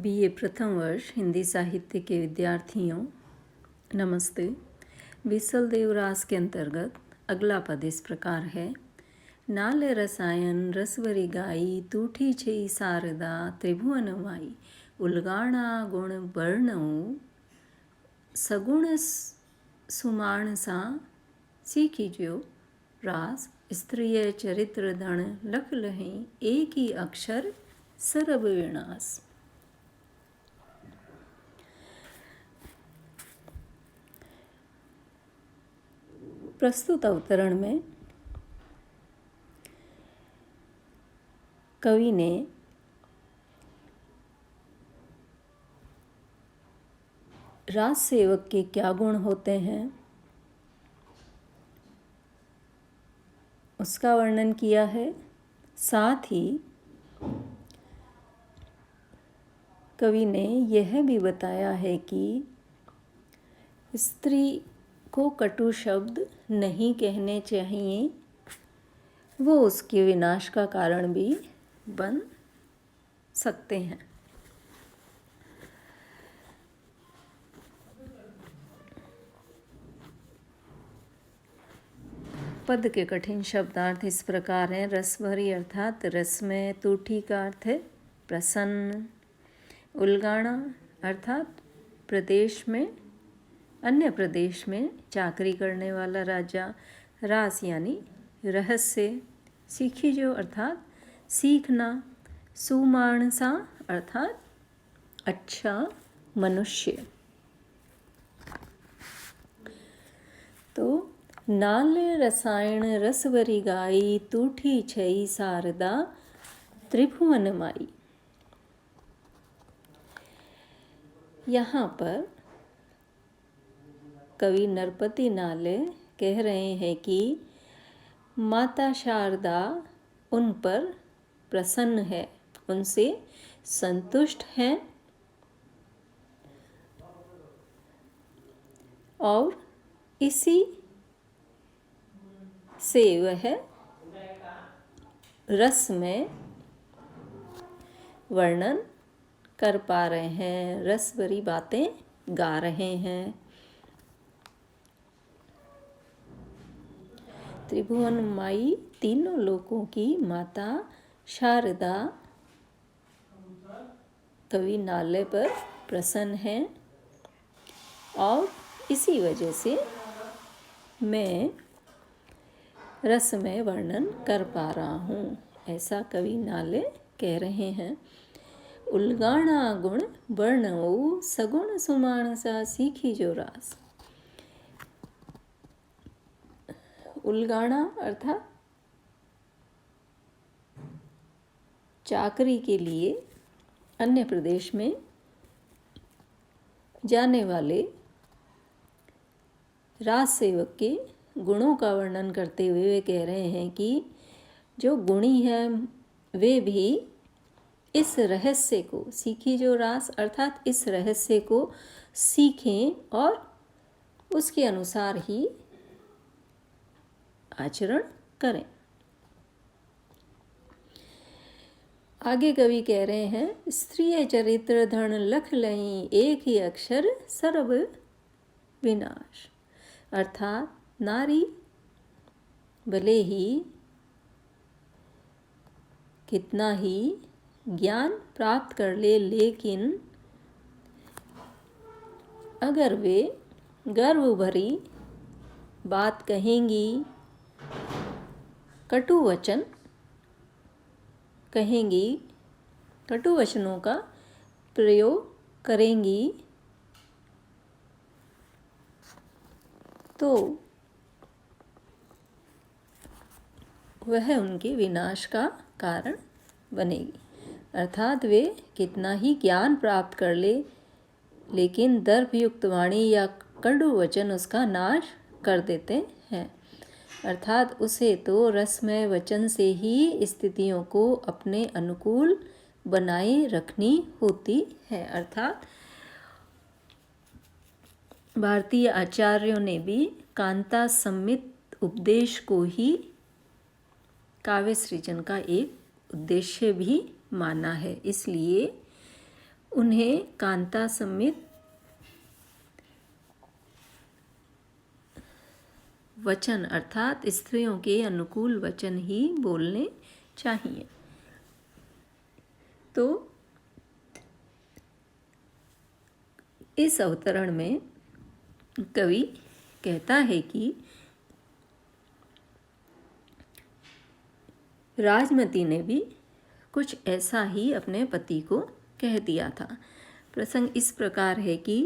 BA प्रथम वर्ष हिंदी साहित्य के विद्यार्थियों, नमस्ते। विसल देवरास के अंतर्गत अगला पद इस प्रकार है। नाले रसायन रसवरी गाई तूठी छई शारदा त्रिभुवन माई उलगाणा गुण वर्णऊ सगुण सुमाणसा सीखीजो रास स्त्रीय चरित्र धन लख लही एक ही अक्षर सरब विनाश। प्रस्तुत अवतरण में कवि ने राज सेवक के क्या गुण होते हैं उसका वर्णन किया है। साथ ही कवि ने यह भी बताया है कि स्त्री को कटु शब्द नहीं कहने चाहिए, वो उसके विनाश का कारण भी बन सकते हैं। पद के कठिन शब्दार्थ इस प्रकार हैं। रसभरी अर्थात रस में, तूठी का अर्थ है प्रसन्न, उलगाणा अर्थात प्रदेश में, अन्य प्रदेश में चाकरी करने वाला राजा, रास यानी रहस्य, सीखीजो अर्थात सीखना, सुमाणसा अर्थात अच्छा मनुष्य। तो नाले रसायन रसवरी गाई तूठी छई शारदा त्रिभुवन माई। यहाँ पर कवि नरपति नाले कह रहे हैं कि माता शारदा उन पर प्रसन्न है, उनसे संतुष्ट हैं और इसी से वह रस में वर्णन कर पा रहे हैं, रस भरी बातें गा रहे हैं। त्रिभुवन माई तीनों लोकों की माता शारदा कवि नाले पर प्रसन्न है और इसी वजह से मैं रस में वर्णन कर पा रहा हूँ, ऐसा कवि नाले कह रहे हैं। उलगाणा गुण वर्णऊ सगुण सुमाणसा सीखीजो रास। उलगाणा अर्थात चाकरी के लिए अन्य प्रदेश में जाने वाले राज सेवक के गुणों का वर्णन करते हुए वे कह रहे हैं कि जो गुणी हैं वे भी इस रहस्य को सीखी जो रास अर्थात इस रहस्य को सीखें और उसके अनुसार ही आचरण करें। आगे कवि कह रहे हैं स्त्रीय चरित्र धन लख लही एक ही अक्षर सर्व विनाश। अर्थात नारी भले ही कितना ही ज्ञान प्राप्त कर ले, लेकिन अगर वे गर्व भरी बात कहेंगी, कटु वचन कहेंगी, कटु वचनों का प्रयोग करेंगी, तो वह उनके विनाश का कारण बनेगी। अर्थात वे कितना ही ज्ञान प्राप्त कर ले, लेकिन दर्पयुक्त वाणी या कटु वचन उसका नाश कर देते हैं। अर्थात उसे तो रसमय वचन से ही स्थितियों को अपने अनुकूल बनाए रखनी होती है। अर्थात भारतीय आचार्यों ने भी कांता सम्मित उपदेश को ही काव्य सृजन का एक उद्देश्य भी माना है। इसलिए उन्हें कांता समेत वचन अर्थात स्त्रियों के अनुकूल वचन ही बोलने चाहिए। तो इस अवतरण में कवि कहता है कि राजमती ने भी कुछ ऐसा ही अपने पति को कह दिया था। प्रसंग इस प्रकार है कि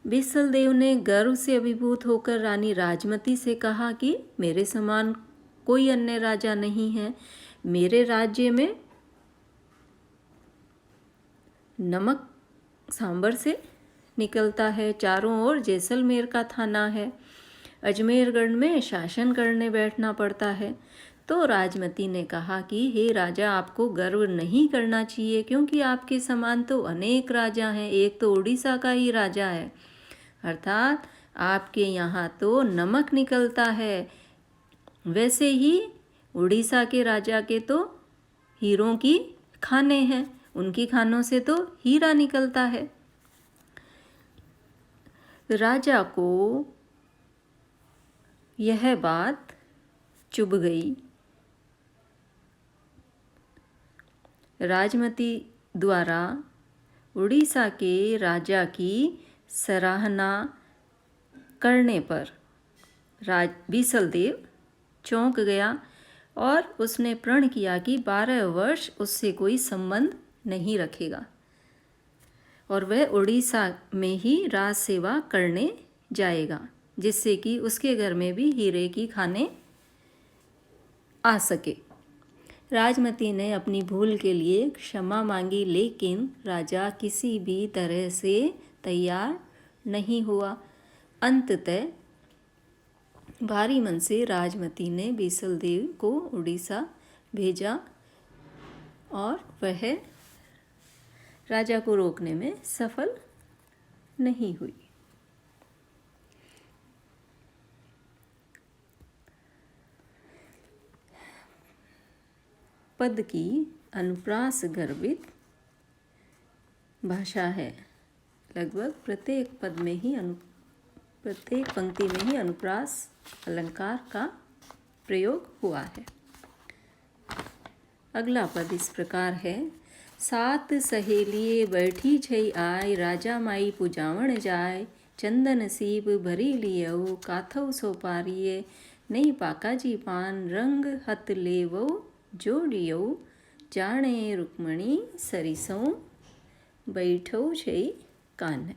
बीसलदेव ने गर्व से अभिभूत होकर रानी राजमती से कहा कि मेरे समान कोई अन्य राजा नहीं है। मेरे राज्य में नमक सांबर से निकलता है, चारों ओर जैसलमेर का थाना है, अजमेरगढ़ में शासन करने बैठना पड़ता है। तो राजमती ने कहा कि हे राजा, आपको गर्व नहीं करना चाहिए, क्योंकि आपके समान तो अनेक राजा हैं, एक तो उड़ीसा का ही राजा है, अर्थात आपके यहाँ तो नमक निकलता है, वैसे ही उड़ीसा के राजा के तो हीरों की खानें हैं, उनकी खानों से तो हीरा निकलता है। राजा को यह बात चुभ गई। राजमती द्वारा उड़ीसा के राजा की सराहना करने पर बीसलदेव चौंक गया और उसने प्रण किया कि 12 वर्ष उससे कोई संबंध नहीं रखेगा और वह उड़ीसा में ही राज सेवा करने जाएगा, जिससे कि उसके घर में भी हीरे की खाने आ सके। राजमती ने अपनी भूल के लिए क्षमा मांगी, लेकिन राजा किसी भी तरह से तैयार नहीं हुआ। अंततः भारी मन से राजमती ने बीसलदेव को उड़ीसा भेजा और वह राजा को रोकने में सफल नहीं हुई। पद की अनुप्रास गर्भित भाषा है। लगभग प्रत्येक पंक्ति में ही अनुप्रास अलंकार का प्रयोग हुआ है। अगला पद इस प्रकार है। सात सहेलिए बैठी छई आय, राजा माई पुजावण जाय, चंदन सीप भरी लियऊ, काथौ सोपारिये, नहीं पाका जी पान, रंग हत लेवो जोड़ियऊ, जाने रुक्मणी सरिसों, बैठौ छई कान।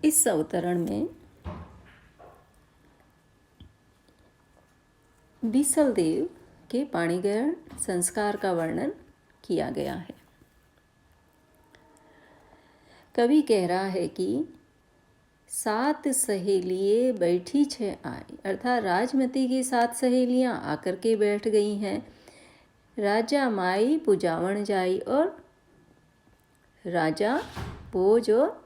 इस अवतरण में बीसलदेव के पाणिग्रहण संस्कार का वर्णन किया गया है। कवि कह रहा है कि सात सहेलिए बैठी छे आई, अर्थात राजमती की 7 सहेलियां आकर के बैठ गई हैं। राजा माई पुजावण जाई, और राजा भोज और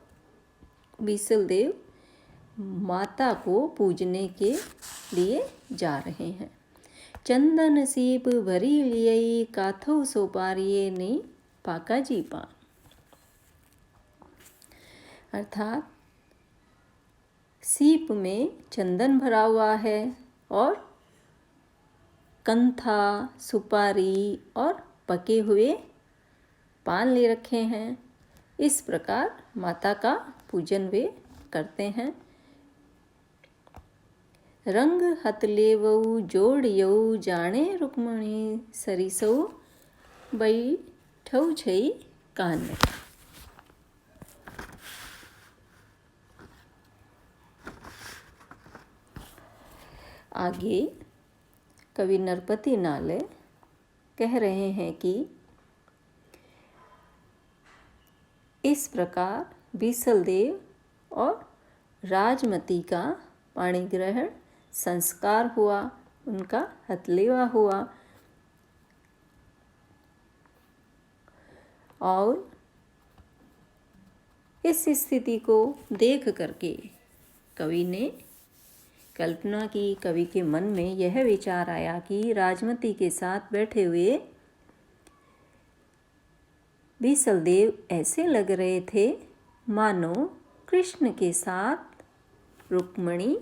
बीसलदेव माता को पूजने के लिए जा रहे हैं। चंदन सीप भरी लियई, काथौ सोपारिये, ने पाका जी पान, अर्थात सीप में चंदन भरा हुआ है और कंथा, सुपारी और पके हुए पान ले रखे हैं। इस प्रकार माता का पूजन वे करते हैं। रंग हत लेवऊ जोड़ियऊ, जाने रुक्मणी सरिसौ, बैठौ छई कान। आगे कवि नरपति नाले कह रहे हैं कि इस प्रकार बीसलदेव और राजमती का पाणिग्रहण संस्कार हुआ, उनका हथलेवा हुआ, और इस स्थिति को देख करके कवि ने कल्पना की कवि के मन में यह विचार आया कि राजमती के साथ बैठे हुए बीसलदेव ऐसे लग रहे थे मानो कृष्ण के साथ रुक्मणी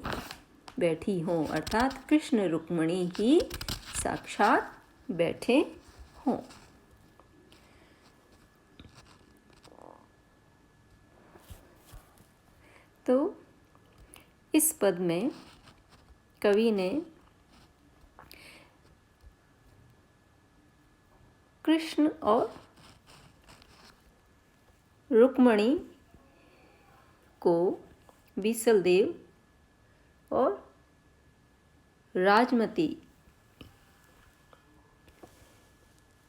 बैठी हों, अर्थात कृष्ण रुक्मणी ही साक्षात बैठे हों। तो इस पद में कवि ने कृष्ण और रुक्मणी को बीसलदेव और राजमती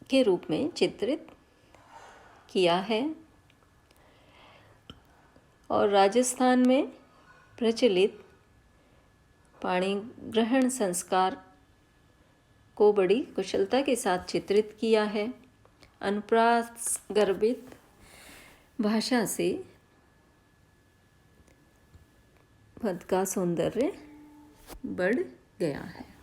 के रूप में चित्रित किया है और राजस्थान में प्रचलित पाणिग्रहण संस्कार को बड़ी कुशलता के साथ चित्रित किया है। अनुप्रास गर्भित भाषा से पद का सौंदर्य बढ़ गया है।